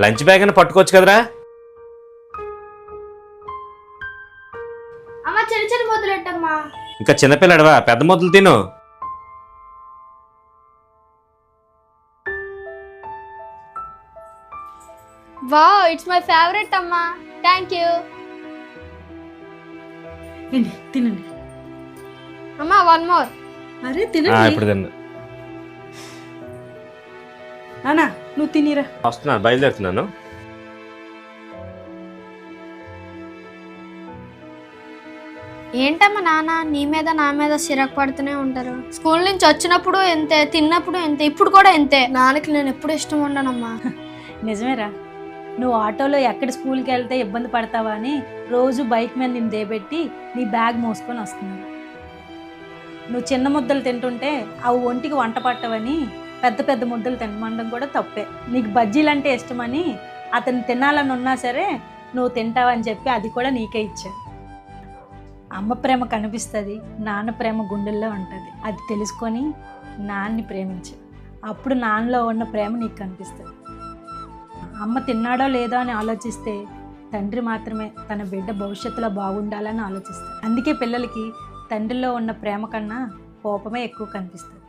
Lunch bag అని పట్టుకోవచ్చు కదరా. అమ్మ చిన్న చిన్న ముద్దలెట్టమ్మా. ఇంకా చిన్నపిల్లడవా, పెద్ద ముద్దలు తిను. వావ్, ఇట్స్ మై ఫేవరెట్ అమ్మా. Thank you. తినండి. అమ్మా వన్ మోర్. అరే తినండి. ఇప్పుడు తిన్నా. నానా నువ్వు తినిరా. వస్తున్నాను, బయలుదేరుతున్నాను. ఏంటమ్మా నాన్న నీ మీద నా మీద సిరకు పడుతూనే ఉంటారు. స్కూల్ నుంచి వచ్చినప్పుడు ఎంతే, తిన్నప్పుడు ఎంతే, ఇప్పుడు కూడా ఎంతే. నాన్నకి నేను ఎప్పుడు ఇష్టం ఉండనమ్మా. నిజమేరా, నువ్వు ఆటోలో ఎక్కడ స్కూల్కి వెళ్తే ఇబ్బంది పడతావా అని రోజు బైక్ మీద నిన్ను దేబెట్టి నీ బ్యాగ్ మోసుకొని వస్తున్నావు. నువ్వు చిన్న ముద్దలు తింటుంటే అవి ఒంటికి వంట పట్టవని పెద్ద పెద్ద ముద్దలు తినమండం కూడా తప్పే. నీకు బజ్జీలు అంటే ఇష్టమని అతను తినాలని ఉన్నా సరే నువ్వు తింటావని చెప్పి అది కూడా నీకే ఇచ్చాను. అమ్మ ప్రేమ కనిపిస్తుంది, నాన్న ప్రేమ గుండెల్లో ఉంటుంది. అది తెలుసుకొని నాన్నని ప్రేమించు, అప్పుడు నాన్నలో ఉన్న ప్రేమ నీకు కనిపిస్తుంది. అమ్మ తిన్నాడో లేదో అని ఆలోచిస్తే తండ్రి మాత్రమే తన బిడ్డ భవిష్యత్తులో బాగుండాలని ఆలోచిస్తాడు. అందుకే పిల్లలకి తండ్రిలో ఉన్న ప్రేమ కన్నా కోపమే ఎక్కువ కనిపిస్తుంది.